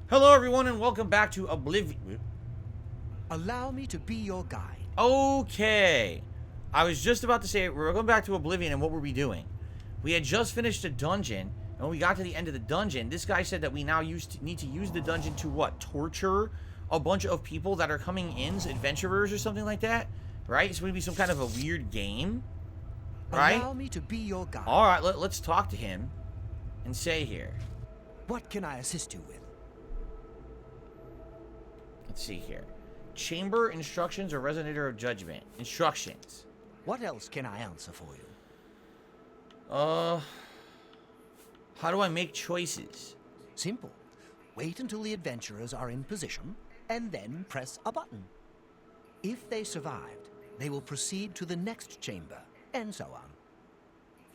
Hello everyone and welcome back to Oblivion. Allow me to be your guide. Okay. I was just about to say, we're going back to Oblivion, and what were we doing? We had just finished a dungeon, and when we got to the end of the dungeon, this guy said that we now need to use the dungeon to what? Torture a bunch of people that are coming in, adventurers or something like that? Right? It's going to be some kind of a weird game. Right? Allow me to be your guide. Alright, let's talk to him and say here. What can I assist you with? Let's see here. Chamber instructions or resonator of judgment? Instructions. What else can I answer for you? How do I make choices? Simple. Wait until the adventurers are in position, and then press a button. If they survived, they will proceed to the next chamber, and so on.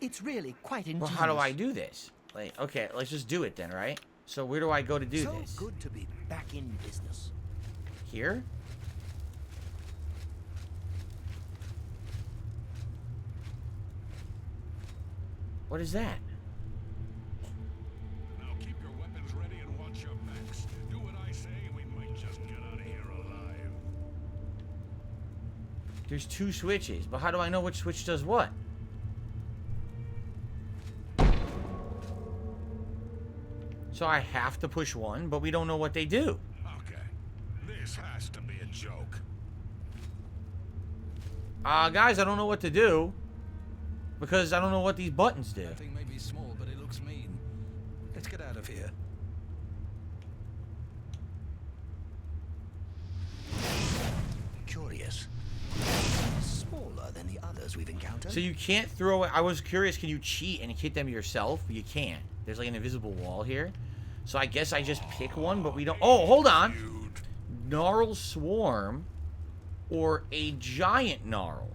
It's really quite ingenious. Well, how do I do this? Like, okay, let's just do it then, right? So where do I go to do this? So good to be back in business. Here? What is that? Now keep your weapons ready and watch your backs. Do what I say, we might just get out of here alive. There's two switches, but how do I know which switch does what? So I have to push one, but we don't know what they do. Okay, this has to be a joke. Guys, I don't know what to do. Because I don't know what these buttons do. That thing may be small, but it looks mean. Let's get out of here. Curious. Smaller than the others we've encountered. So you can't throw it. I was curious, can you cheat and hit them yourself? You can't. There's like an invisible wall here. So I guess I just pick one, but we don't. Oh, hold on. Gnarl Swarm or a giant gnarl.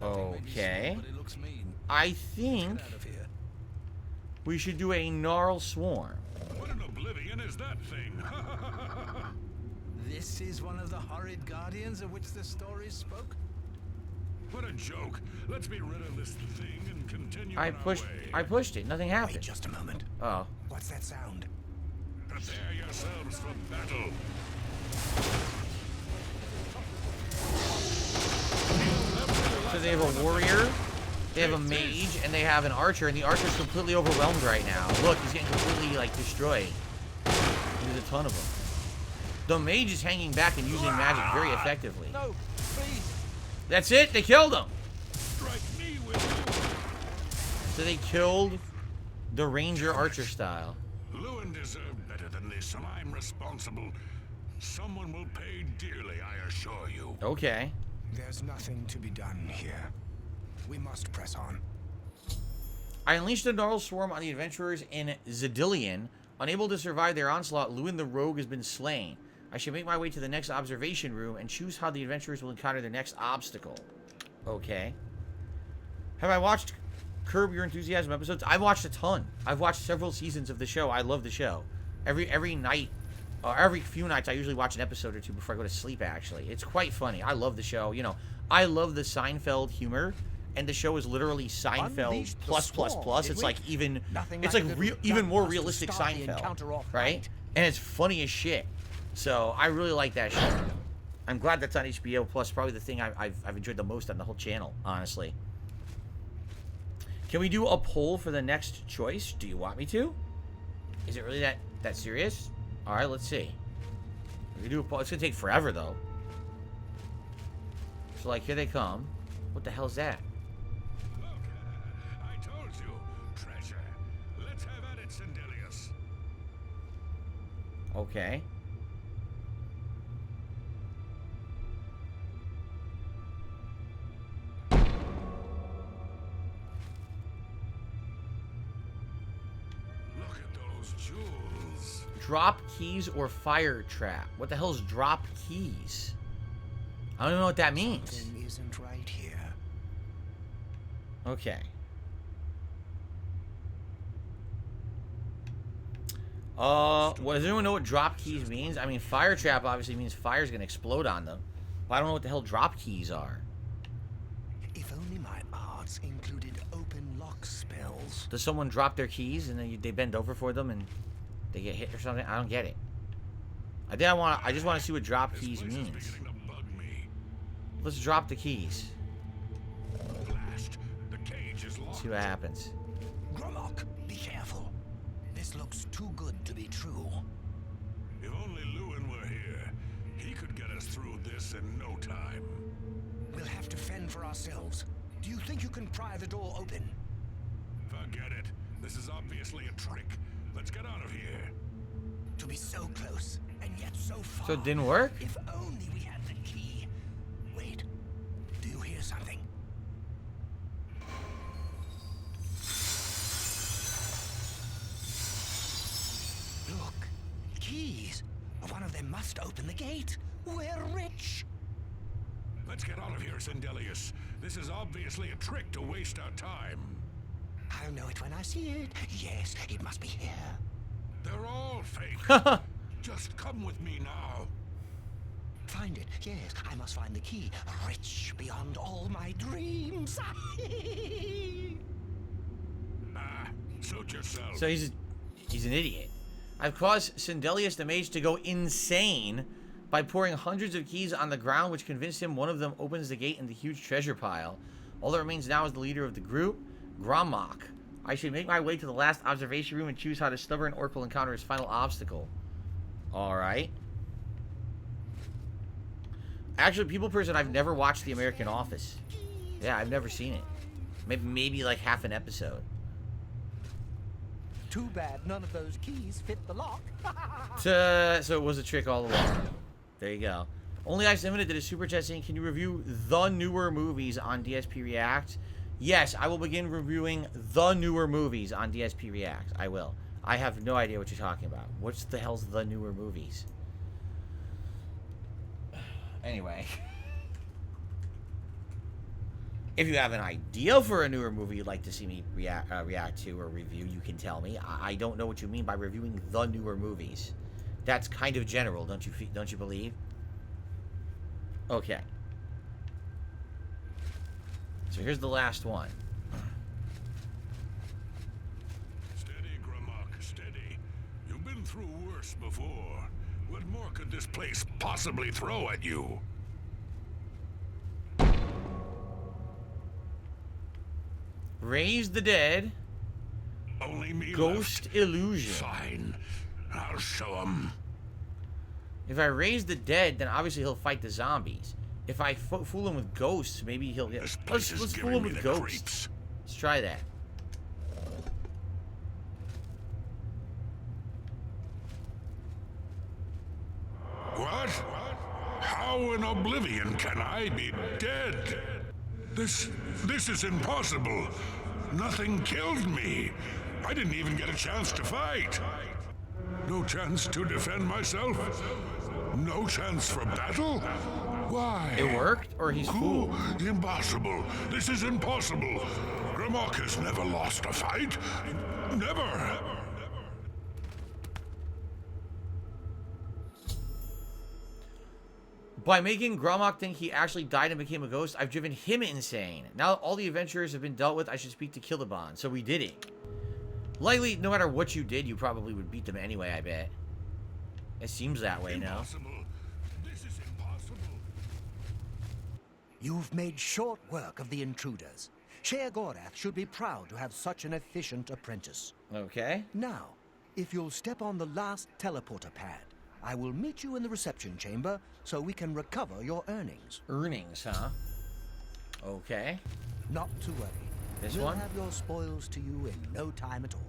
Okay. I think we should do a Gnarl Swarm. What in Oblivion is that thing? This is one of the horrid guardians of which the stories spoke? What a joke. Let's be rid of this thing and continue I on our pushed it. Nothing happened. Wait just a moment. Oh. What's that sound? Prepare yourselves for battle. So they have a warrior, they have a mage, and they have an archer, and the archer's completely overwhelmed right now. Look, he's getting completely, like, destroyed. There's a ton of them. The mage is hanging back and using magic very effectively. No, please. That's it, they killed him! Strike me with you. So they killed the ranger archer style. Lewin deserved better than this, and I'm responsible. Someone will pay dearly, I assure you. Okay. There's nothing to be done here. We must press on. I unleashed a Gnarl Swarm on the adventurers in Zidillion. Unable to survive their onslaught, Lewin the Rogue has been slain. I should make my way to the next observation room and choose how the adventurers will encounter their next obstacle. Okay. Have I watched Curb Your Enthusiasm episodes? I've watched a ton. I've watched several seasons of the show. I love the show. Every night, every few nights, I usually watch an episode or two before I go to sleep, actually. It's quite funny. I love the show. You know, I love the Seinfeld humor, and the show is literally Seinfeld plus. It's like even, it's like even more realistic Seinfeld, right? And it's funny as shit. So I really like that show. I'm glad that's on HBO Plus. Probably the thing I've enjoyed the most on the whole channel, honestly. Can we do a poll for the next choice? Do you want me to? Is it really that serious? All right, let's see. We can do a poll. It's gonna take forever though. So like, here they come. What the hell is that? Look, I told you, treasure. Let's have at it, Sindelius. Okay. Look at those jewels. Drop keys or fire trap? What the hell is drop keys? I don't even know what that means. Something isn't right here. Okay. Does anyone know what drop keys means? I mean, fire trap obviously means fire's gonna explode on them. But I don't know what the hell drop keys are. If only my arts included open lock spells. Does someone drop their keys and then they bend over for them and they get hit or something? I don't get it. I just want to see what drop keys This place is means. beginning to bug me. Let's drop the keys. Blast. The cage is locked. See what happens. Gromok, be careful. This looks too good to be true. If only Lewin were here, he could get us through this in no time. We'll have to fend for ourselves. Do you think you can pry the door open? Forget it. This is obviously a trick. Let's get out of here. To be so close, and yet so far. So it didn't work? If only we had the key. Wait, do you hear something? Look, keys. One of them must open the gate. We're rich. Let's get out of here, Sindelius. This is obviously a trick to waste our time. I'll know it when I see it. Yes, it must be here. They're all fake. Just come with me now. Find it. Yes, I must find the key. Rich beyond all my dreams. Suit yourself. So he's an idiot. I've caused Sindelius the Mage to go insane by pouring hundreds of keys on the ground, which convinced him one of them opens the gate in the huge treasure pile. All that remains now is the leader of the group, Gromok. I should make my way to the last observation room and choose how the stubborn orc will encounter his final obstacle. Alright. Actually, people person, I've never watched The American Office. Yeah, I've never seen it. Maybe like half an episode. Too bad none of those keys fit the lock. So it was a trick all along. There you go. Only Ice Limited did a super chat saying, can you review the newer movies on DSP React? Yes, I will begin reviewing the newer movies on DSP React. I will. I have no idea what you're talking about. What's the hell's the newer movies? Anyway. If you have an idea for a newer movie you'd like to see me react to or review, you can tell me. I don't know what you mean by reviewing the newer movies. That's kind of general, don't you believe? Okay. So here's the last one. Steady, Gromok, steady. You've been through worse before. What more could this place possibly throw at you? Raise the dead. Only me Ghost left. illusion. Fine. I'll show him. If I raise the dead, then obviously he'll fight the zombies. If I fool him with ghosts, maybe he'll get... This place Let's is fool giving him me with the ghosts. creeps. Let's try that. What? How in Oblivion can I be dead? This is impossible. Nothing killed me. I didn't even get a chance to fight. No chance to defend myself? No chance for battle? Why? It worked, or he's fooled? Impossible. This is impossible. Gromok has never lost a fight. Never. By making Gromok think he actually died and became a ghost, I've driven him insane. Now that all the adventurers have been dealt with, I should speak to Killabon. So we did it. Likely, no matter what you did, you probably would beat them anyway, I bet. It seems that way now. Impossible. This is impossible. You've made short work of the intruders. Shea Gorath should be proud to have such an efficient apprentice. Okay. Now, if you'll step on the last teleporter pad, I will meet you in the reception chamber so we can recover your earnings. Earnings, huh? Okay. Not to worry. This we'll one? have your spoils to you in no time at all.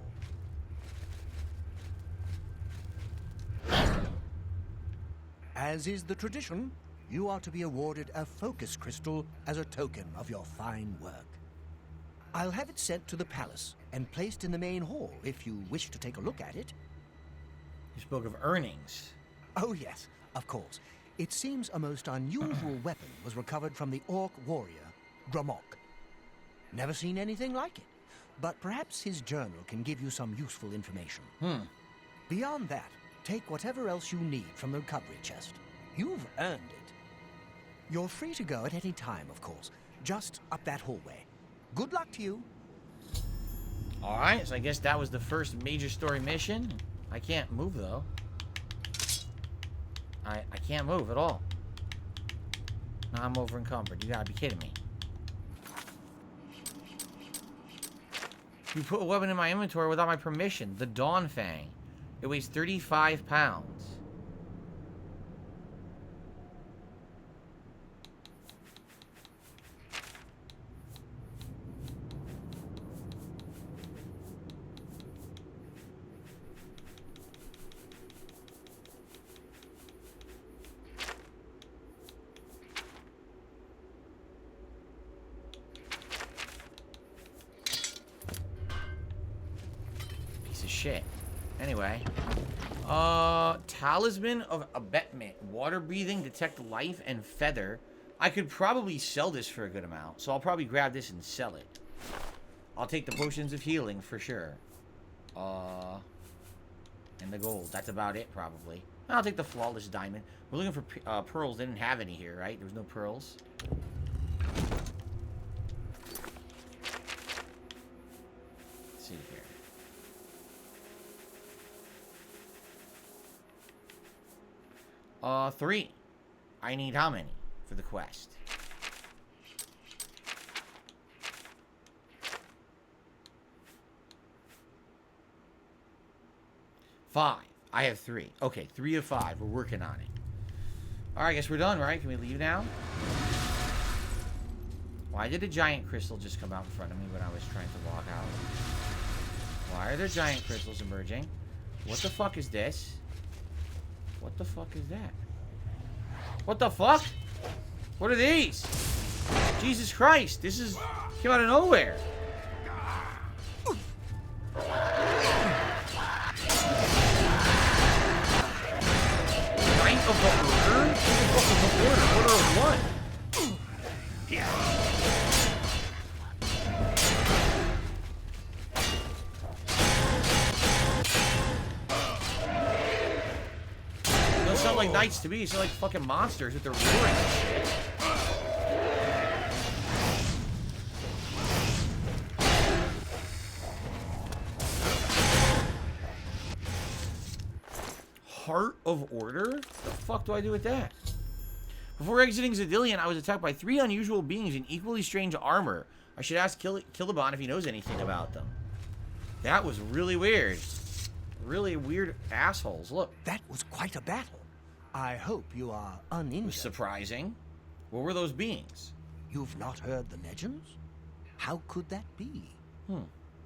As is the tradition, you are to be awarded a focus crystal as a token of your fine work. I'll have it sent to the palace and placed in the main hall if you wish to take a look at it. You spoke of earnings. Oh yes, of course. It seems a most unusual weapon was recovered from the orc warrior, Gromok. Never seen anything like it, but perhaps his journal can give you some useful information. Beyond that, take whatever else you need from the recovery chest. You've earned it. You're free to go at any time, of course, just up that hallway. Good luck to you. Alright, so I guess that was the first major story mission. I can't move, though. I can't move at all. Now I'm over encumbered. You gotta be kidding me. You put a weapon in my inventory without my permission. The Dawn Fang. It weighs 35 pounds. Shit. Anyway. Talisman of Abatement. Water breathing, detect life, and feather. I could probably sell this for a good amount. So I'll probably grab this and sell it. I'll take the potions of healing for sure. And the gold. That's about it, probably. I'll take the flawless diamond. We're looking for pearls. They didn't have any here, right? There was no pearls. Let's see here. 3. I need how many for the quest? 5. I have 3. Okay, 3 of 5. We're working on it. Alright, I guess we're done, right? Can we leave now? Why did a giant crystal just come out in front of me when I was trying to walk out? Why are there giant crystals emerging? What the fuck is this? What the fuck is that? What the fuck? What are these? Jesus Christ, this is... came out of nowhere. Knight of the Order? What the fuck is the Order? Order of what? Sound like knights to me. Sound like fucking monsters with their roaring and shit. Heart of Order? The fuck do I do with that? Before exiting Zidillion, I was attacked by 3 unusual beings in equally strange armor. I should ask Killabon if he knows anything about them. That was really weird. Really weird assholes. Look. That was quite a battle. I hope you are uninjured. It was surprising. What were those beings? You've not heard the legends? How could that be?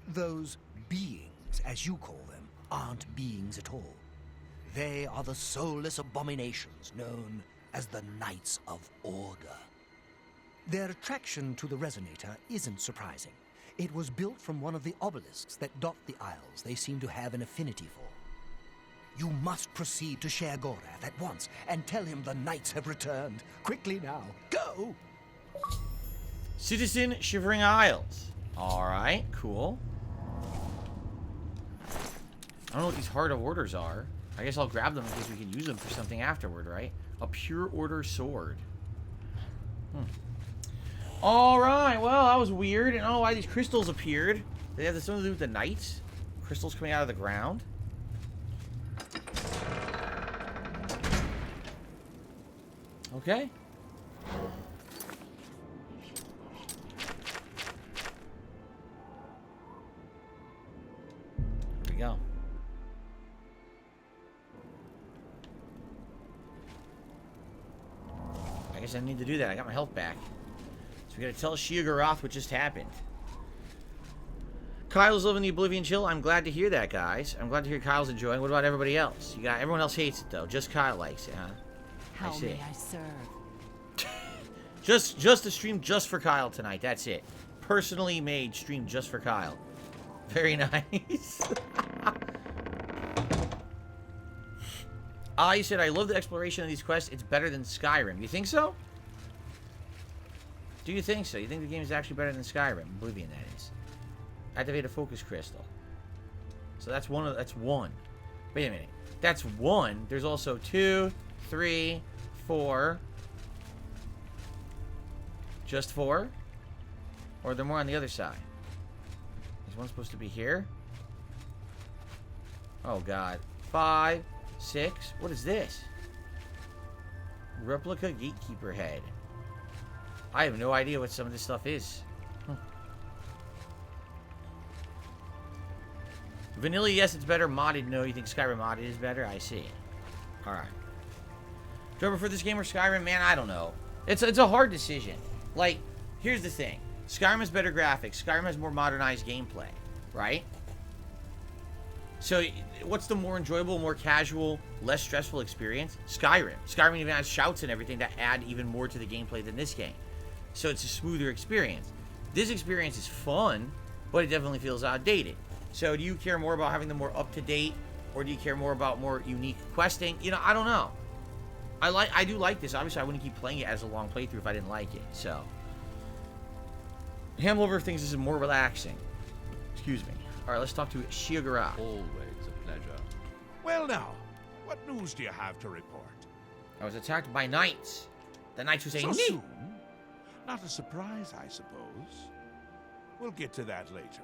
Those beings, as you call them, aren't beings at all. They are the soulless abominations known as the Knights of Order. Their attraction to the Resonator isn't surprising. It was built from one of the obelisks that dot the isles they seem to have an affinity for. You must proceed to Sher Gorath at once and tell him the knights have returned. Quickly now. Go! Citizen Shivering Isles. Alright, cool. I don't know what these Heart of Orders are. I guess I'll grab them in case we can use them for something afterward, right? A Pure Order Sword. Alright, well, that was weird. I don't know why these crystals appeared. They have something to do with the knights? Crystals coming out of the ground? Okay. Here we go. I guess I need to do that. I got my health back. So we gotta tell Shia Gorath what just happened. Kyle's loving the Oblivion chill. I'm glad to hear that, guys. I'm glad to hear Kyle's enjoying. What about everybody else? You got everyone else hates it though. Just Kyle likes it, huh? How may I serve? Just a stream just for Kyle tonight. That's it. Personally made stream just for Kyle. Very nice. I said I love the exploration of these quests. It's better than Skyrim. You think so? Do you think so? You think the game is actually better than Skyrim? Oblivion, that is. Activate a focus crystal. So that's one. That's one. Wait a minute. That's one. There's also 2, 3, 4. Just 4? Or are there more on the other side? Is one supposed to be here? Oh, God. 5, 6. What is this? Replica gatekeeper head. I have no idea what some of this stuff is. Vanilla, yes, it's better. Modded, no. You think Skyrim modded is better? I see. Alright. Do I prefer this game or Skyrim? Man, I don't know. It's a hard decision. Like, here's the thing. Skyrim has better graphics. Skyrim has more modernized gameplay. Right? So, what's the more enjoyable, more casual, less stressful experience? Skyrim. Skyrim even has shouts and everything that add even more to the gameplay than this game. So, it's a smoother experience. This experience is fun, but it definitely feels outdated. So, do you care more about having the more up-to-date, or do you care more about more unique questing? You know, I don't know. I do like this. Obviously, I wouldn't keep playing it as a long playthrough if I didn't like it. So, Hamlover thinks this is more relaxing. Excuse me. All right, let's talk to Shiogara. Always a pleasure. Well now, what news do you have to report? I was attacked by knights. The knights who say, So "Nee." soon? Not a surprise, I suppose. We'll get to that later.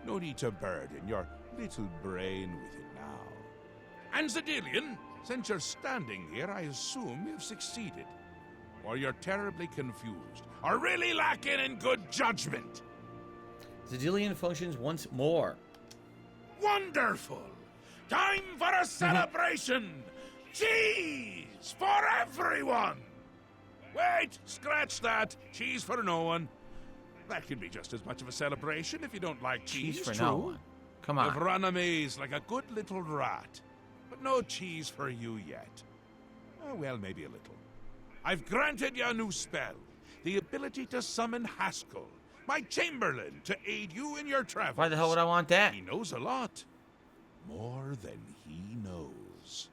No need to burden your little brain with it now. And Zedilian, since you're standing here, I assume you've succeeded. Or you're terribly confused, or really lacking in good judgment. Zedilian functions once more. Wonderful! Time for a celebration! Cheese for everyone! Wait, scratch that. Cheese for no one. That can be just as much of a celebration if you don't like cheese, Cheese for true. no one. Come You've on. run a maze like a good little rat, but no cheese for you yet. Oh, well, maybe a little. I've granted you a new spell, the ability to summon Haskill, my Chamberlain, to aid you in your travels. Why the hell would I want that? He knows a lot. More than he knows.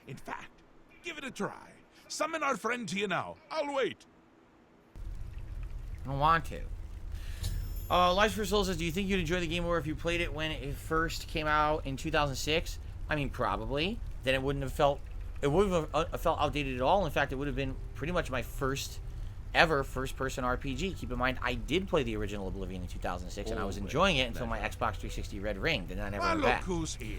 In fact, give it a try. Summon our friend to you now. I'll wait. I don't want to. Lives for Soul says, do you think you'd enjoy the game more if you played it when it first came out in 2006? I mean, probably. Then it wouldn't have felt... It wouldn't have felt outdated at all. In fact, it would have been pretty much my first ever first-person RPG. Keep in mind, I did play the original Oblivion in 2006, and I was enjoying it until my Xbox 360 red ringed, and then I never went Look back. who's here.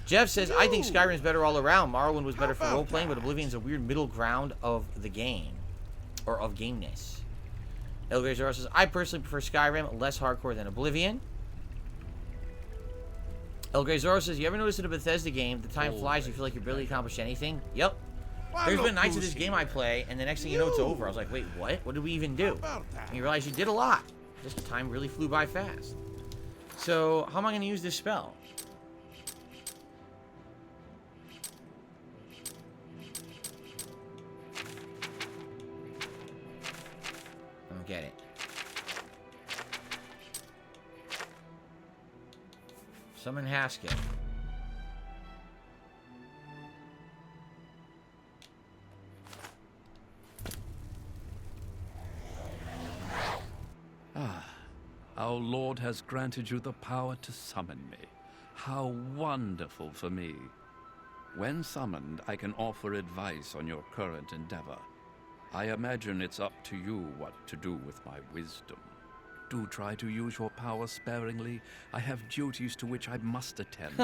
Jeff says, I think You. Skyrim's better all around. Morrowind was better for about role-playing, but that? Oblivion's a weird middle ground of the game. Or of gameness. El Grey Zoro says, I personally prefer Skyrim, less hardcore than Oblivion. El Grey Zoro says, you ever notice in a Bethesda game, the time flies, you feel like you barely accomplished anything? Yep. Well, There's look been nights of who's this game here. I play, and the next thing you know, it's over. I was like, wait, what? What did we even do? about that? And you realize you did a lot. Just the time really flew by fast. So, how am I going to use this spell? I don't get it. Summon Haskill. Our Lord has granted you the power to summon me. How wonderful for me. When summoned, I can offer advice on your current endeavor. I imagine it's up to you what to do with my wisdom. Do try to use your power sparingly. I have duties to which I must attend.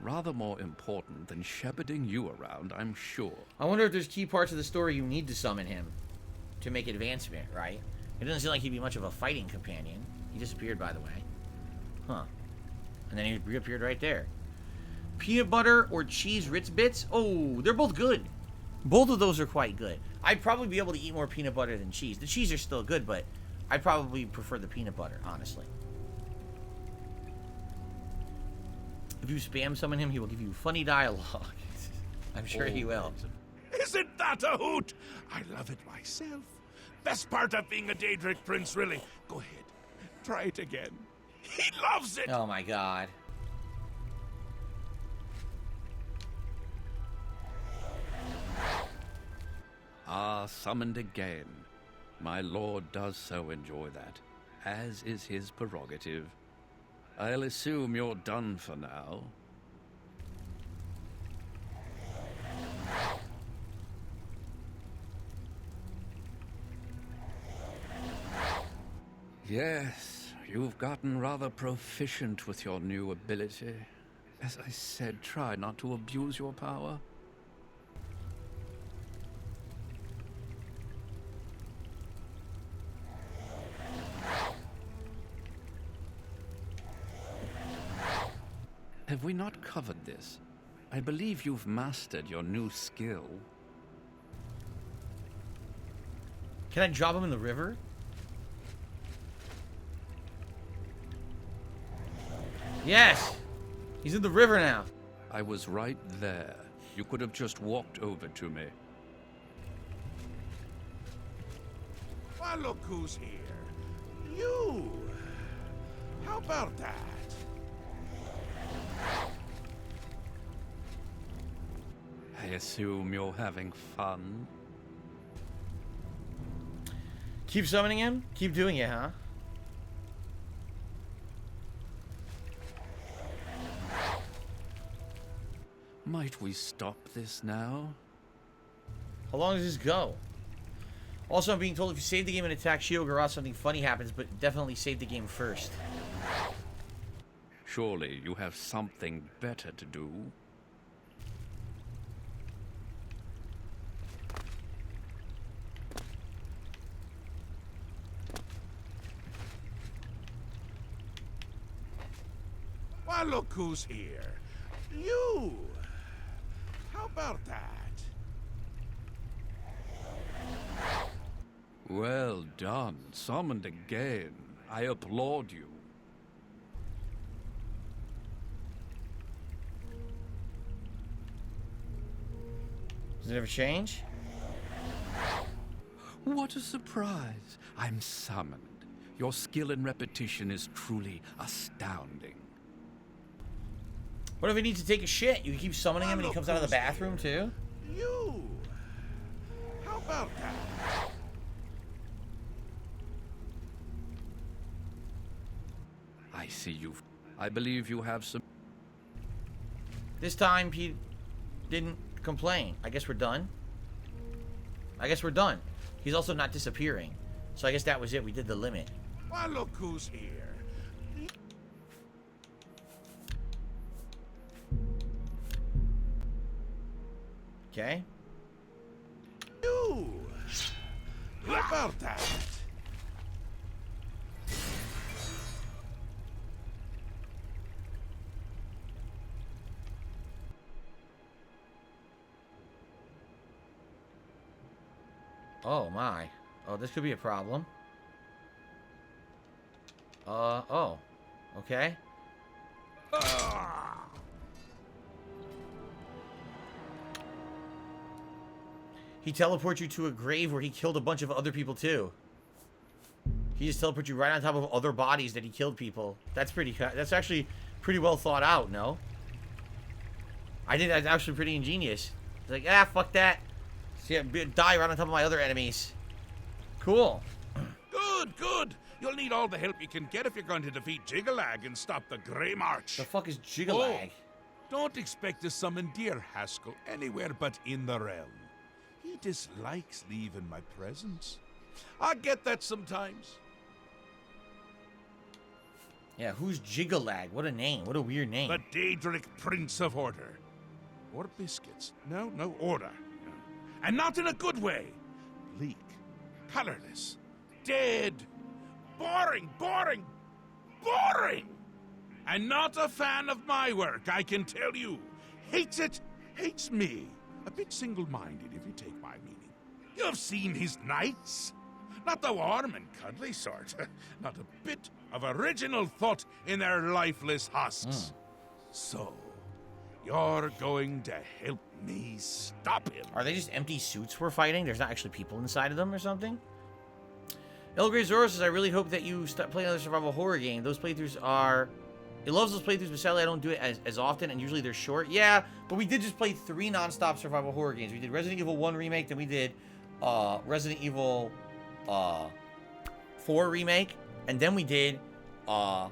Rather more important than shepherding you around, I'm sure. I wonder if there's key parts of the story you need to summon him to make advancement, right? It doesn't seem like he'd be much of a fighting companion. He disappeared, by the way. Huh. And then he reappeared right there. Peanut butter or cheese Ritz Bits? Oh, they're both good. Both of those are quite good. I'd probably be able to eat more peanut butter than cheese. The cheese are still good, but I'd probably prefer the peanut butter, honestly. If you spam summon him, he will give you funny dialogue. I'm sure he will. Isn't that a hoot? I love it myself. Best part of being a Daedric prince, really. Go ahead. Try it again. He loves it. Oh my god. Ah, summoned again. My lord does so enjoy that, as is his prerogative. I'll assume you're done for now. Yes, you've gotten rather proficient with your new ability. As I said, try not to abuse your power. Have we not covered this? I believe you've mastered your new skill. Can I drop him in the river? Yes! He's in the river now. I was right there. You could have just walked over to me. Well, look who's here. You! How about that? I assume you're having fun? Keep summoning him? Keep doing it, huh? Might we stop this now? How long does this go? Also, I'm being told if you save the game and attack Shiogara, something funny happens, but definitely save the game first. Surely you have something better to do. Well, look who's here. You! How about that? Well done. Summoned again. I applaud you. Does it ever change? What a surprise. I'm summoned. Your skill and repetition is truly astounding. What if he needs to take a shit? You can keep summoning him and he comes out of the bathroom too? You! How about that? I see you. I believe you have some... This time he didn't complain. I guess we're done. I guess we're done. He's also not disappearing. So I guess that was it. We did the limit. Well, look who's here. Okay. You! How about that? Oh my. Oh, this could be a problem. Oh. Okay. He teleports you to a grave where he killed a bunch of other people too. He just teleports you right on top of other bodies that he killed people. That's actually pretty well thought out, no? I think that's actually pretty ingenious. It's like, ah, fuck that. So yeah, die right on top of my other enemies. Cool. Good, good. You'll need all the help you can get if you're going to defeat Jiggalag and stop the Grey March. The fuck is Jiggalag? Don't expect to summon dear Haskill anywhere but in the realm. He dislikes leaving my presence. I get that sometimes. Yeah, who's Jiggalag? What a name. What a weird name. The Daedric Prince of Order. Or biscuits. No, order. And not in a good way. Bleak, colorless, dead, boring. And not a fan of my work, I can tell you. Hates it, hates me. A bit single-minded, if you take my meaning. You've seen his knights. Not the warm and cuddly sort. Not a bit of original thought in their lifeless husks. So, you're going to help me stop him. Are they just empty suits we're fighting? There's not actually people inside of them or something? El Grey Zoro says, I really hope that you stop playing another survival horror game. Those playthroughs are... He loves those playthroughs, but sadly I don't do it as often, and usually they're short. Yeah, but we did just play 3 non-stop survival horror games. We did Resident Evil 1 Remake, then we did Resident Evil 4 Remake, and then we did Silent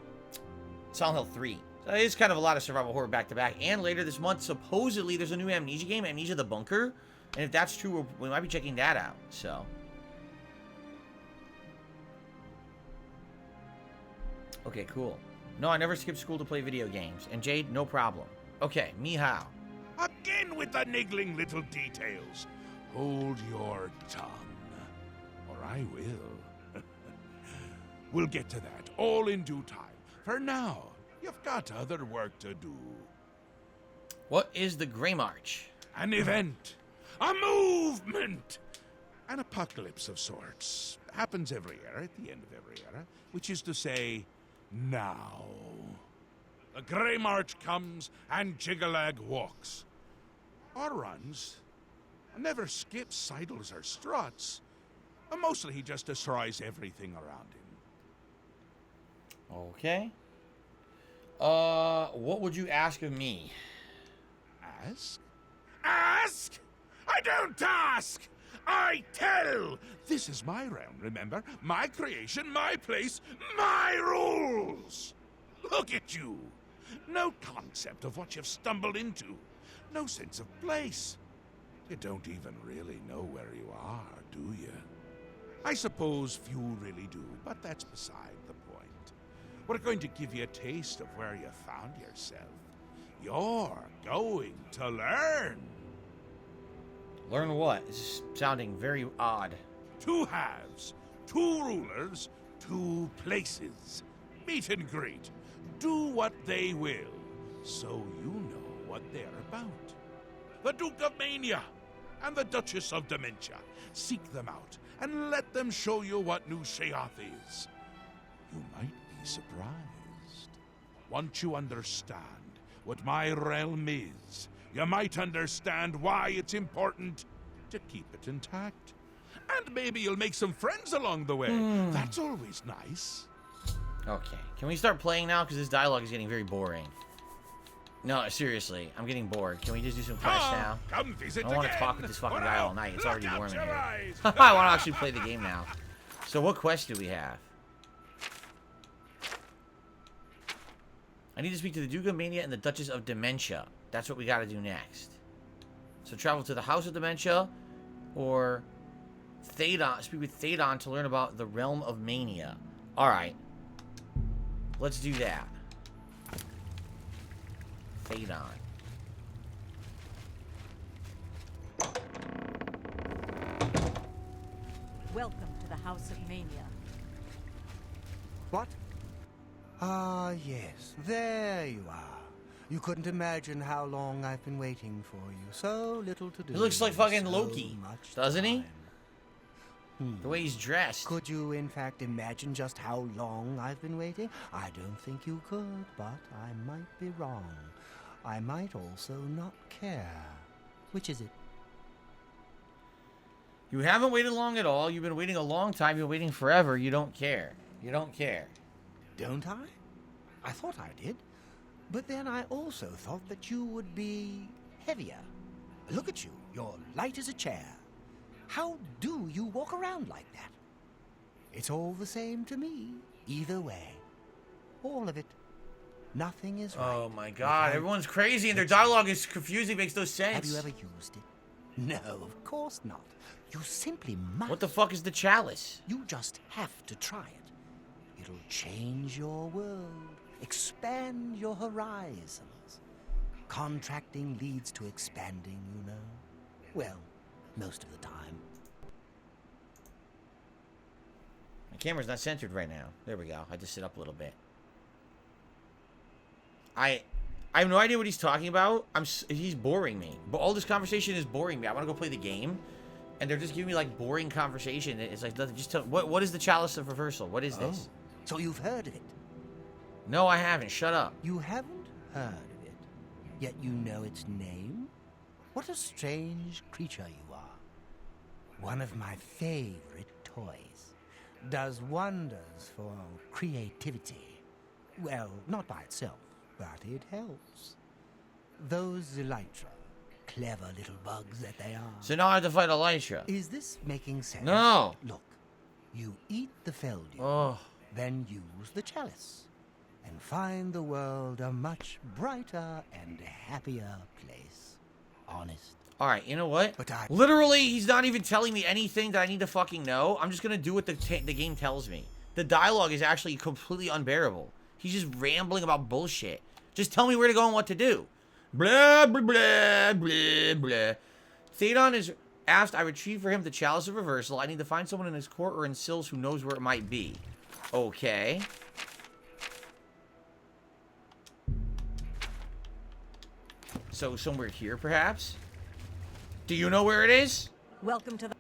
Hill 3. So it's kind of a lot of survival horror back-to-back. And later this month, supposedly, there's a new Amnesia game, Amnesia the Bunker. And if that's true, we might be checking that out, so... Okay, cool. No, I never skipped school to play video games. And Jade, no problem. Okay, Mihao. Again with the niggling little details. Hold your tongue, or I will. We'll get to that, all in due time. For now, you've got other work to do. What is the Grey March? An event. A movement. An apocalypse of sorts. Happens every era, at the end of every era. Which is to say, now. The Grey March comes and Jiggalag walks. Or runs. Never skips, sidles, or struts. Mostly he just destroys everything around him. Okay. What would you ask of me? Ask? Ask? I don't ask! I tell! This is my realm, remember? My creation, my place, my rules! Look at you! No concept of what you've stumbled into. No sense of place. You don't even really know where you are, do you? I suppose few really do, but that's beside the point. We're going to give you a taste of where you found yourself. You're going to learn. Learn what? This is sounding very odd. 2 halves, 2 rulers, 2 places. Meet and greet. Do what they will, so you know what they're about. The Duke of Mania and the Duchess of Dementia. Seek them out and let them show you what New Sheoth is. You might be surprised. Once you understand what my realm is, you might understand why it's important to keep it intact. And maybe you'll make some friends along the way. That's always nice. Okay. Can we start playing now? Because this dialogue is getting very boring. No, seriously. I'm getting bored. Can we just do some quests now? Come visit I don't want to again. talk with this fucking guy all night. It's Look already out warm in your here. eyes. I want to actually play the game now. So what quest do we have? I need to speak to the Duke of Mania and the Duchess of Dementia. That's what we got to do next. So travel to the House of Dementia or Théodon. Speak with Théodon to learn about the Realm of Mania. Alright. Let's do that. Théodon. Welcome to the House of Mania. What? Ah, yes. There you are. You couldn't imagine how long I've been waiting for you. So little to do. He looks like fucking so Loki, much doesn't he? time. The way he's dressed. Could you, in fact, imagine just how long I've been waiting? I don't think you could, but I might be wrong. I might also not care. Which is it? You haven't waited long at all. You've been waiting a long time. You've been waiting forever. You don't care. You don't care. Don't I? I thought I did. But then I also thought that you would be heavier. Look at you. You're light as a chair. How do you walk around like that? It's all the same to me. Either way. All of it. Nothing is right. Oh my god. without Everyone's crazy and their dialogue is confusing. Makes no sense. Have you ever used it? No, of course not. You simply must. What the fuck is the Chalice? You just have to try it. It'll change your world, expand your horizons. Contracting leads to expanding, you know. Well, most of the time. My camera's not centered right now. There we go. I just sit up a little bit. I have no idea what he's talking about. He's boring me. But all this conversation is boring me. I want to go play the game, and they're just giving me like boring conversation. It's like just tell what is the Chalice of Reversal? What is this? So you've heard of it? No, I haven't. Shut up. You haven't heard of it, yet you know its name? What a strange creature you are. One of my favorite toys. Does wonders for creativity. Well, not by itself, but it helps. Those Elytra, clever little bugs that they are. So now I have to fight Elisha. Is this making sense? No. Look, you eat the Feldew, Oh. then use the Chalice, and find the world a much brighter and happier place. Honest. All right, you know what? But Literally, he's not even telling me anything that I need to fucking know. I'm just gonna do what the game tells me. The dialogue is actually completely unbearable. He's just rambling about bullshit. Just tell me where to go and what to do. Blah, blah, blah, blah, blah. Théodon is asked I retrieve for him the Chalice of Reversal. I need to find someone in his court or in Sils who knows where it might be. Okay. So somewhere here, perhaps? Do you know where it is? Welcome to the...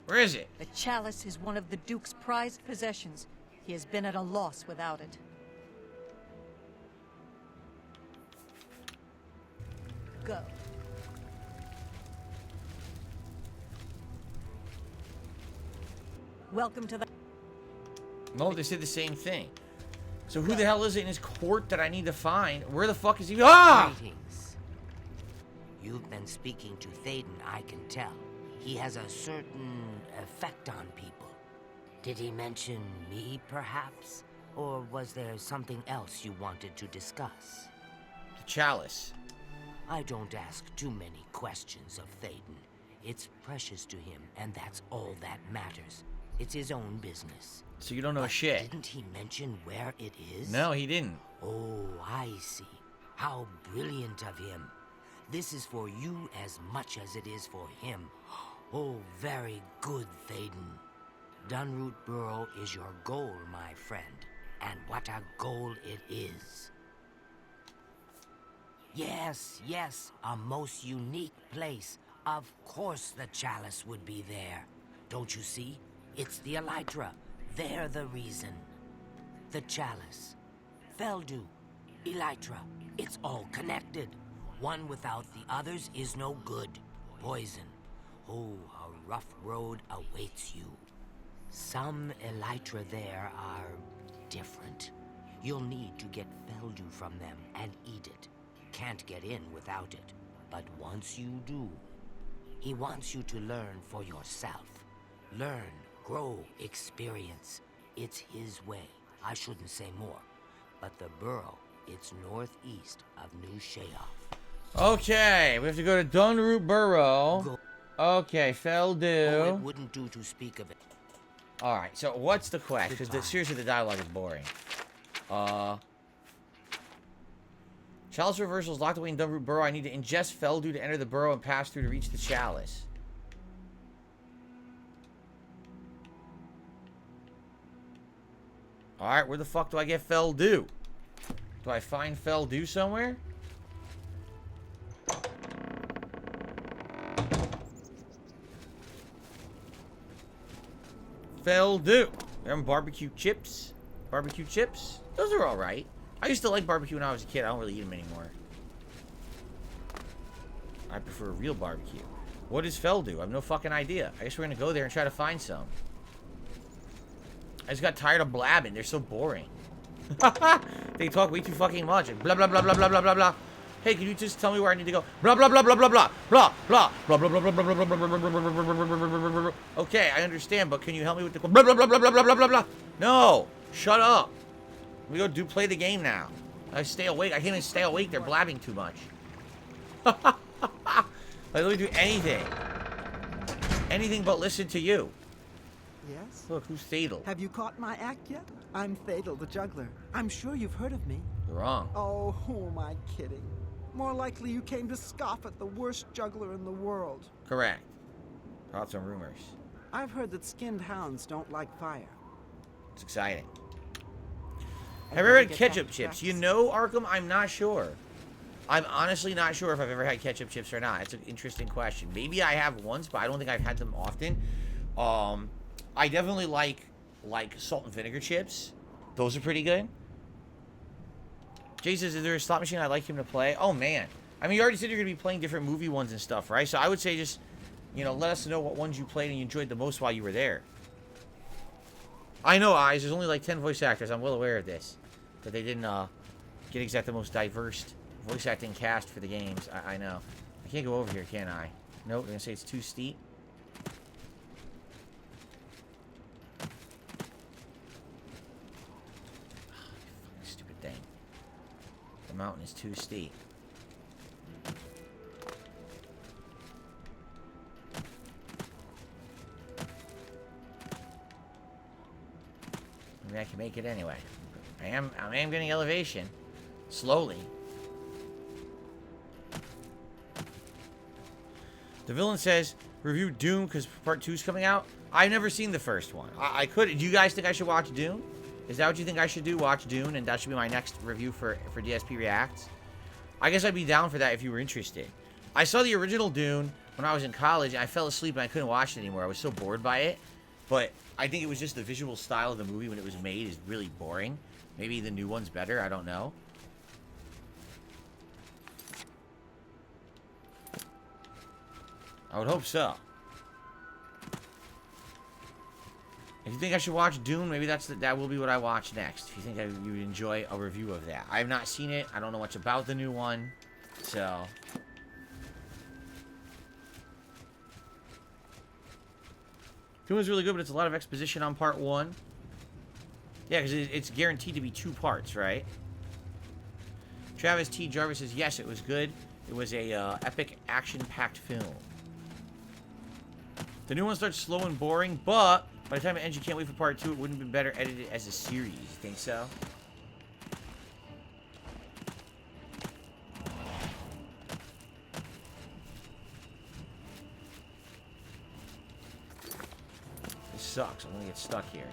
Where is it? The Chalice is one of the Duke's prized possessions. He has been at a loss without it. Go. Welcome to the... No, they said the same thing. So who the hell is it in his court that I need to find? Where the fuck is he? Ah! Greetings. You've been speaking to Thaden, I can tell. He has a certain effect on people. Did he mention me, perhaps? Or was there something else you wanted to discuss? The Chalice. I don't ask too many questions of Thaden. It's precious to him, and that's all that matters. It's his own business. So you don't know But shit. Didn't he mention where it is? No, he didn't. Oh, I see. How brilliant of him. This is for you as much as it is for him. Oh, very good, Thaden. Dunroot Burrow is your goal, my friend. And what a goal it is. Yes, yes, a most unique place. Of course the Chalice would be there. Don't you see? It's the Elytra. They're the reason. The Chalice, Feldu, Elytra, it's all connected. One without the others is no good. Poison. Oh, a rough road awaits you. Some Elytra there are different. You'll need to get Feldu from them and eat it. Can't get in without it. But once you do, he wants you to learn for yourself. Learn, grow, experience. It's his way. I shouldn't say more. But the Burrow, it's northeast of New Sheoff. Okay, we have to go to Dunroot Burrow. Okay, Feldu. Oh, it wouldn't do to speak of it. Alright, so what's the quest? Because seriously, the dialogue is boring. Chalice reversal is locked away in Dunroot Burrow. I need to ingest Feldu to enter the burrow and pass through to reach the Chalice. Alright, where the fuck do I get Feldu? Do I find Feldu somewhere? Feldu. Them barbecue chips. Barbecue chips. Those are alright. I used to like barbecue when I was a kid. I don't really eat them anymore. I prefer real barbecue. What does Feldu? I have no fucking idea. I guess we're gonna go there and try to find some. I just got tired of blabbing. They're so boring. They talk way too fucking much. Blah blah blah blah blah blah blah blah. Hey, can you just tell me where I need to go? Blah blah blah blah blah blah blah blah blah blah blah blah blah blah blah blah blah. Okay, I understand, but can you help me with the blah blah blah blah blah blah blah blah blah? No, shut up. We go play the game now. I stay awake. I can't even stay awake. They're blabbing too much. I literally do anything. Anything but listen to you. Yes? Look, who's Fatal? Have you caught my act yet? I'm Fatal, the juggler. I'm sure you've heard of me. You're wrong. Oh, who am I kidding? More likely you came to scoff at the worst juggler in the world. Correct. Thoughts and rumors. I've heard that skinned hounds don't like fire. It's exciting. I'd Have you ever rather had get ketchup back to chips? facts. You know, Arkham, I'm not sure. I'm honestly not sure if I've ever had ketchup chips or not. It's an interesting question. Maybe I have once, but I don't think I've had them often. I definitely like salt and vinegar chips. Those are pretty good. Jay says, is there a slot machine I'd like him to play? Oh, man. I mean, you already said you're going to be playing different movie ones and stuff, right? So I would say just, you know, let us know what ones you played and you enjoyed the most while you were there. I know, Eyes. There's only like 10 voice actors. I'm well aware of this. But they didn't get exactly the most diverse voice acting cast for the games. I know. I can't go over here, can I? Nope, they're going to say it's too steep. Stupid thing. The mountain is too steep. Maybe I can make it anyway. I am getting elevation. Slowly. The villain says, review Doom because part 2 is coming out. I've never seen the first one. I could. Do you guys think I should watch Doom? Is that what you think I should do? Watch Dune, and that should be my next review for DSP Reacts? I guess I'd be down for that if you were interested. I saw the original Dune when I was in college. I fell asleep and I couldn't watch it anymore. I was so bored by it. But I think it was just the visual style of the movie when it was made is really boring. Maybe the new one's better. I don't know. I would hope so. If you think I should watch Dune, maybe that will be what I watch next. If you think you would enjoy a review of that. I have not seen it. I don't know much about the new one. So... Dune was really good, but it's a lot of exposition on part 1. Yeah, because it's guaranteed to be 2 parts, right? Travis T. Jarvis says, yes, it was good. It was a epic, action-packed film. The new one starts slow and boring, but by the time it ends, you can't wait for part 2. It wouldn't have been better edited as a series. You think so? This sucks. I'm gonna get stuck here.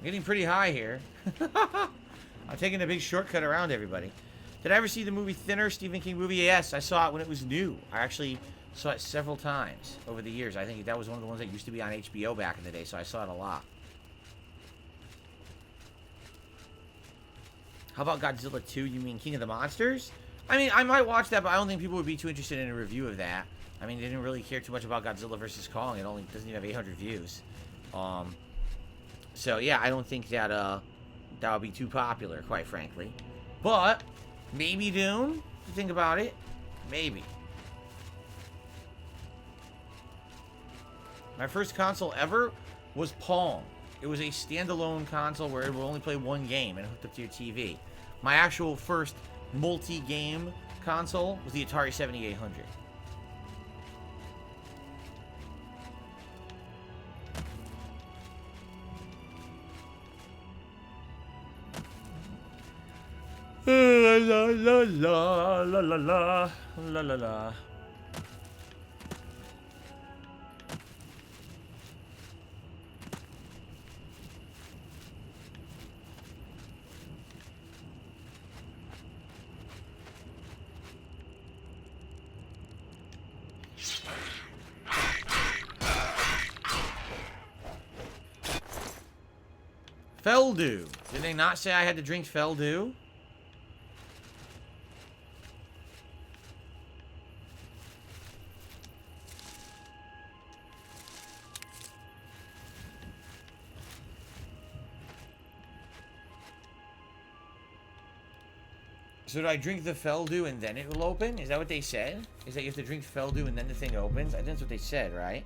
Getting pretty high here. I'm taking a big shortcut around everybody. Did I ever see the movie Thinner, Stephen King movie? Yes, I saw it when it was new. I actually saw it several times over the years. I think that was one of the ones that used to be on HBO back in the day, so I saw it a lot. How about Godzilla 2? You mean King of the Monsters? I mean, I might watch that, but I don't think people would be too interested in a review of that. I mean, they didn't really care too much about Godzilla vs. Kong. It only doesn't even have 800 views. So, yeah, I don't think that, that would be too popular, quite frankly. But, maybe Dune, if you think about it. Maybe. My first console ever was Pong. It was a standalone console where it would only play one game and hooked up to your TV. My actual first multi-game console was the Atari 7800. La la la la la la la la la. Feldew. Did they not say I had to drink Feldew? So do I drink the Feldew and then it will open? Is that what they said? Is that you have to drink Feldew and then the thing opens? I think that's what they said, right?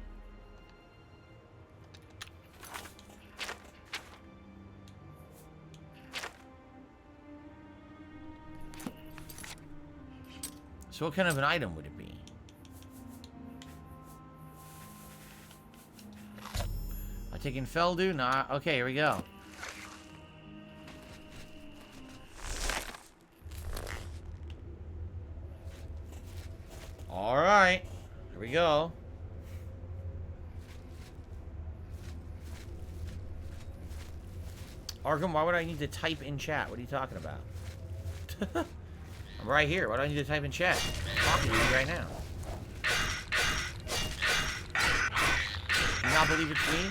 So what kind of an item would it be? I'm taking Feldew? Nah. Okay, here we go. Alright. Here we go. Arkham, why would I need to type in chat? What are you talking about? I'm right here. Why do I need to type in chat? I'm talking to you right now. Do you not believe it's me?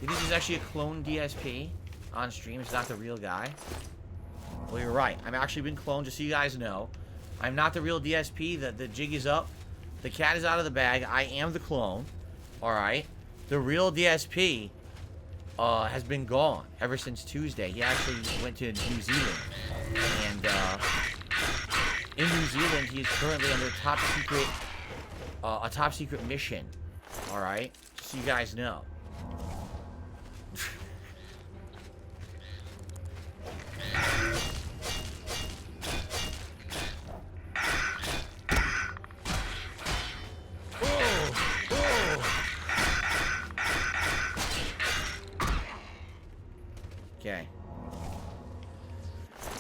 You think this is actually a clone DSP on stream? It's not the real guy? Well, you're right. I've actually been cloned, just so you guys know. I'm not the real DSP. The jig is up. The cat is out of the bag. I am the clone. Alright. The real DSP has been gone ever since Tuesday. He actually went to New Zealand. And, in New Zealand, he is currently under a top secret mission. Alright? Just so you guys know.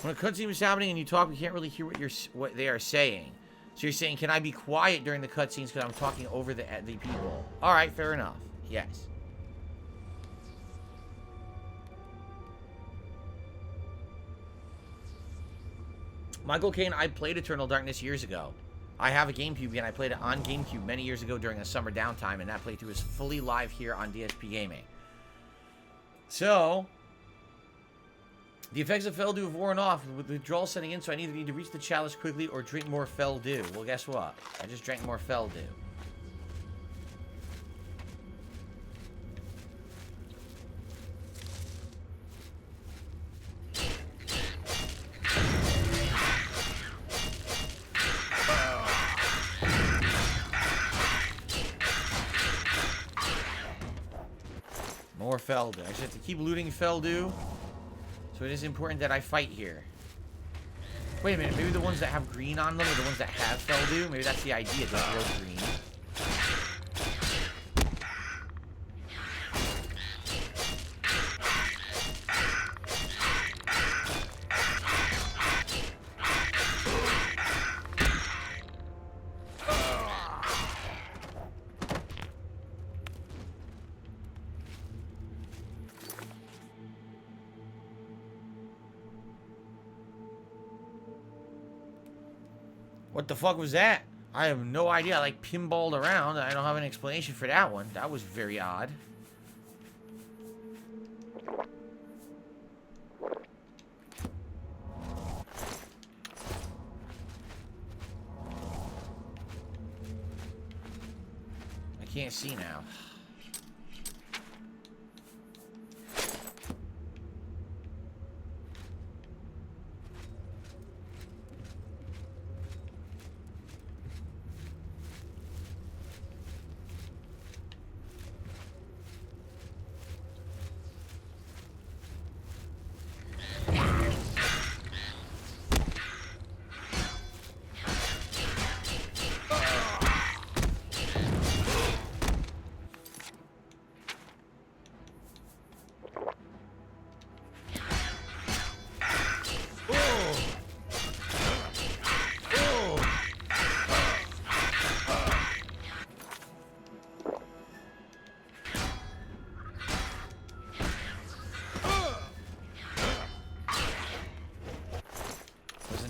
When a cutscene is happening and you talk, we can't really hear what they are saying. So you're saying, can I be quiet during the cutscenes because I'm talking over the people? All right, fair enough. Yes. Michael Caine, I played Eternal Darkness years ago. I have a GameCube, and I played it on GameCube many years ago during a summer downtime, and that playthrough is fully live here on DSPGaming. So, the effects of Feldew have worn off with the withdrawal setting in, so I either need to reach the Chalice quickly or drink more Feldew. Well, guess what? I just drank more Feldew. More Feldew. I just have to keep looting Feldew. So it is important that I fight here. Wait a minute, maybe the ones that have green on them are the ones that have Feldew? Maybe that's the idea, they'll grow green. What the fuck was that? I have no idea. I like pinballed around. I don't have an explanation for that one. That was very odd. I can't see now.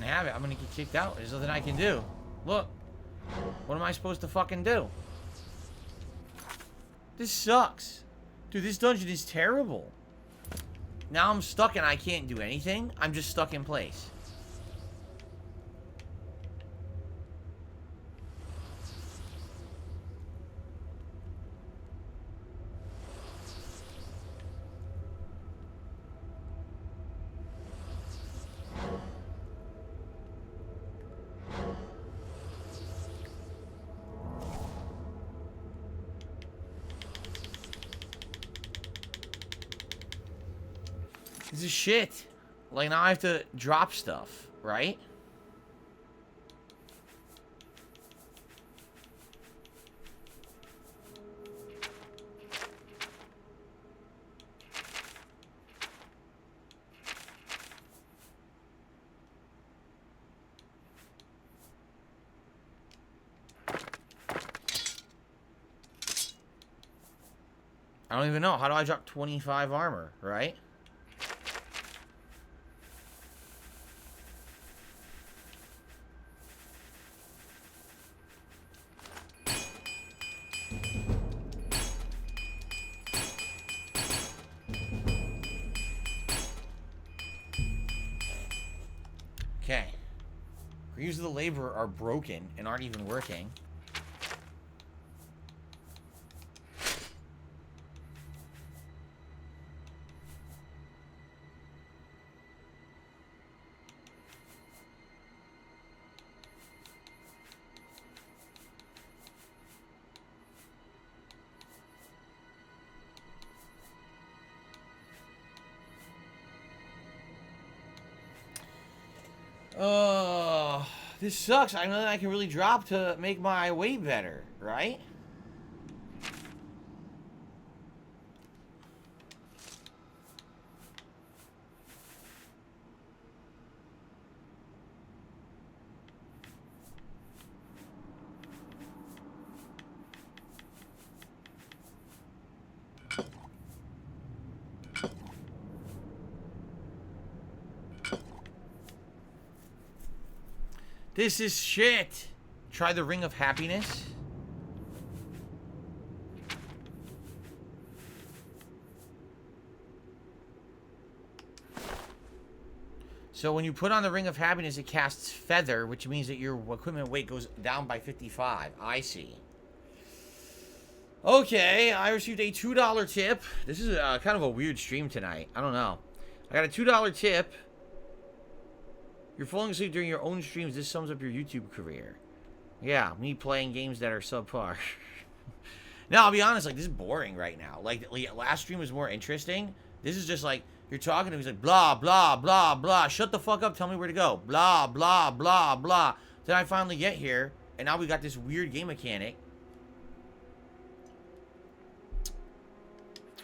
Have it. I'm gonna get kicked out. There's nothing I can do. Look. What am I supposed to fucking do? This sucks. Dude, this dungeon is terrible. Now I'm stuck and I can't do anything. I'm just stuck in place. This is shit. Like, now I have to drop stuff, right? I don't even know. How do I drop 25 armor, right? Okay. Greaves of the Laborer are broken and aren't even working. This sucks. I know that I can really drop to make my weight better, right? This is shit. Try the Ring of Happiness. So when you put on the Ring of Happiness, it casts Feather, which means that your equipment weight goes down by 55. I see. Okay, I received a $2 tip. This is kind of a weird stream tonight. I don't know. I got a $2 tip. You're falling asleep during your own streams. This sums up your YouTube career. Yeah, me playing games that are subpar. Now, I'll be honest, like, this is boring right now. Like, last stream was more interesting. This is just like, you're talking to him, he's like, blah, blah, blah, blah. Shut the fuck up, tell me where to go. Blah, blah, blah, blah. Then I finally get here, and now we got this weird game mechanic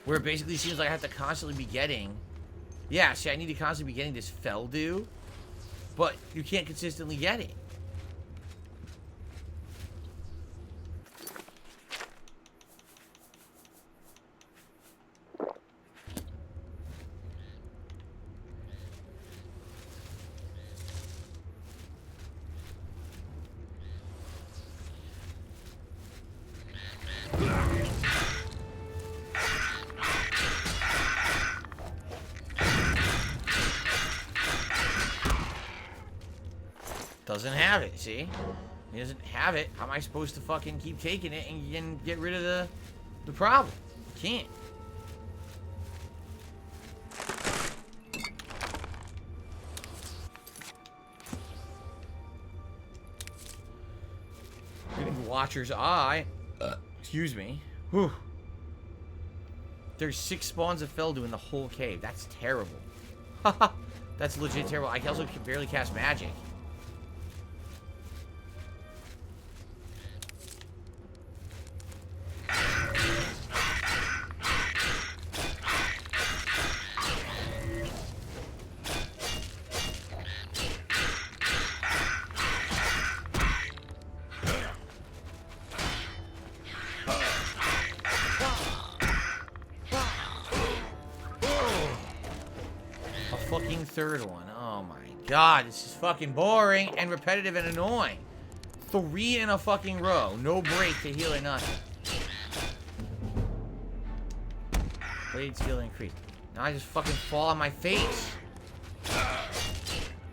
where it basically seems like I have to constantly be getting... Yeah, see, I need to constantly be getting this Feldu, but you can't consistently get it. Doesn't have it, see? He doesn't have it. How am I supposed to fucking keep taking it and get rid of the problem? Can't. Getting Watcher's Eye. Excuse me. Whew. There's 6 spawns of Feldu in the whole cave. That's terrible. Haha. That's legit terrible. I also can barely cast magic. Third one. Oh my god, this is fucking boring and repetitive and annoying. 3 in a fucking row. No break to heal or nothing. Blade skill increase. Now I just fucking fall on my face.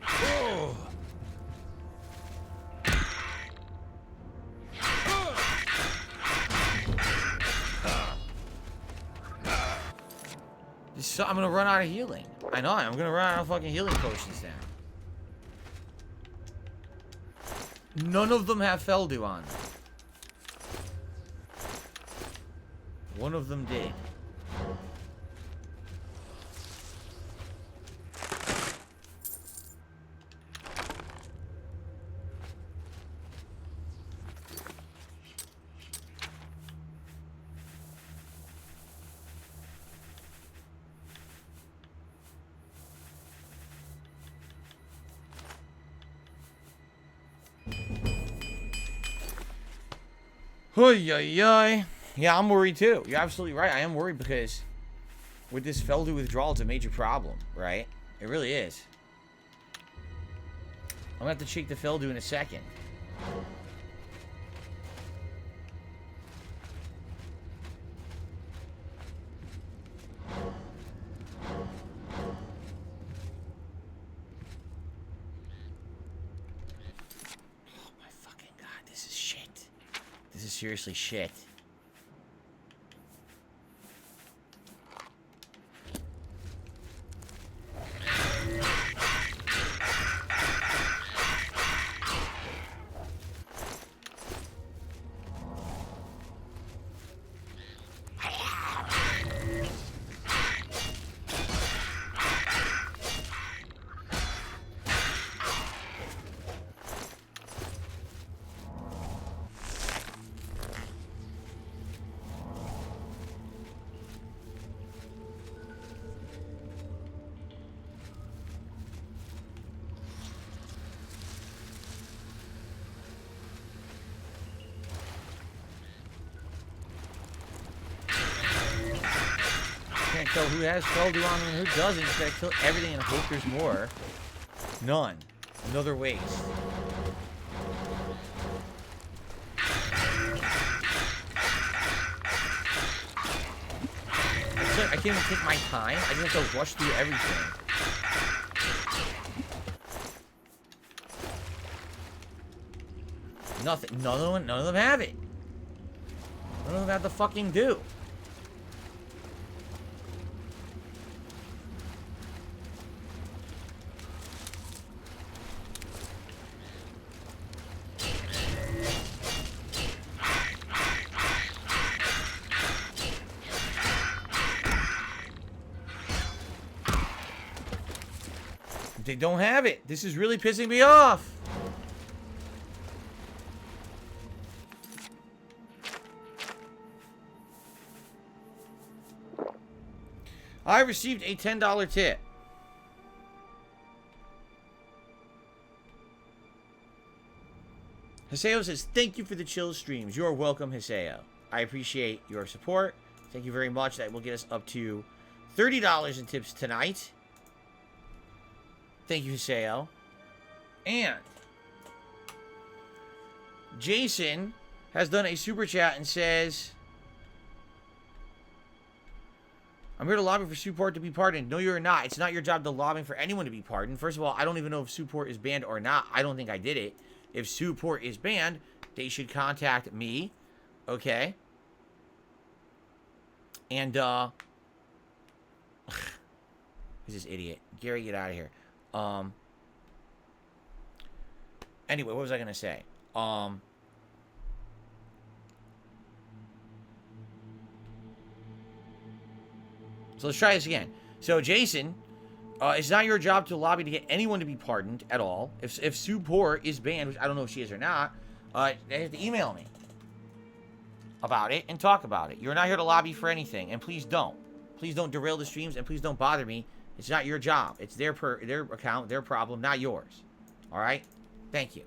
Oh. I'm gonna run out of healing. I know, I'm gonna run out of fucking healing potions now. None of them have Feldu on them. One of them did. Yeah, I'm worried too. You're absolutely right. I am worried because with this Feldu withdrawal, it's a major problem, right? It really is. I'm gonna have to shake the Feldu in a second. Seriously shit. Tell who has Feldu on and who doesn't. Just gotta kill everything and hope there's more. None. Another waste. I can't even take my time. I just have to rush through everything. Nothing. None of them have it. None of them have the fucking do. They don't have it. This is really pissing me off. I received a $10 tip. Hiseo says, thank you for the chill streams. You're welcome, Hiseo. I appreciate your support. Thank you very much. That will get us up to $30 in tips tonight. Thank you, Hiseo. And Jason has done a super chat and says, I'm here to lobby for support to be pardoned. No, you're not. It's not your job to lobby for anyone to be pardoned. First of all, I don't even know if support is banned or not. I don't think I did it. If support is banned, they should contact me. Okay? And, who's this idiot? Gary, get out of here. Anyway, what was I going to say? So let's try this again. So, Jason, it's not your job to lobby to get anyone to be pardoned at all. If support is banned, which I don't know if she is or not, they have to email me about it and talk about it. You're not here to lobby for anything, and please don't. Please don't derail the streams, and please don't bother me. It's not your job. It's their account, their problem, not yours. All right? Thank you.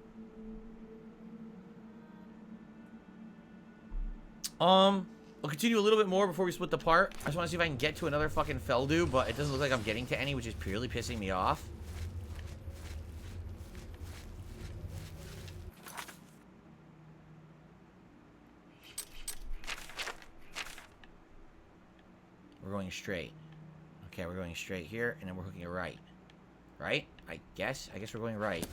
We'll continue a little bit more before we split the part. I just want to see if I can get to another fucking Feldu, but it doesn't look like I'm getting to any, which is purely pissing me off. We're going straight. Okay, we're going straight here, and then we're hooking it right. Right? I guess we're going right.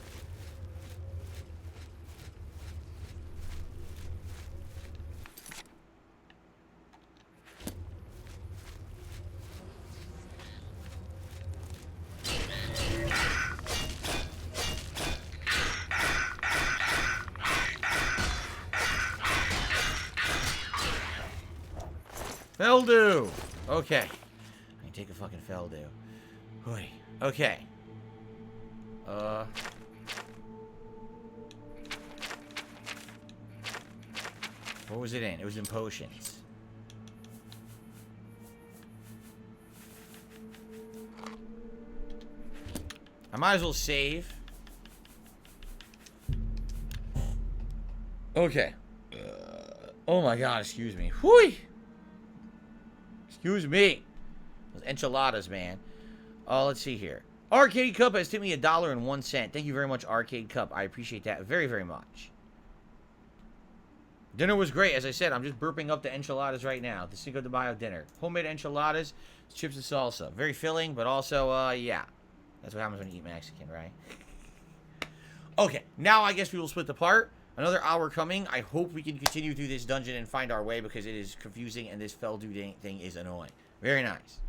Feldu! Okay. I can take a fucking Feldu. Hoi. Okay. What was it in? It was in potions. I might as well save. Okay. Oh my god, excuse me. Whoo! Excuse me. Those enchiladas, man. Let's see here. Arcade Cup has tipped me $1.01. Thank you very much, Arcade Cup. I appreciate that very, very much. Dinner was great. As I said, I'm just burping up the enchiladas right now. The Cinco de Mayo dinner. Homemade enchiladas, chips and salsa. Very filling, but also, yeah. That's what happens when you eat Mexican, right? Okay, now I guess we will split the part. Another hour coming. I hope we can continue through this dungeon and find our way because it is confusing and this Feldu thing is annoying. Very nice.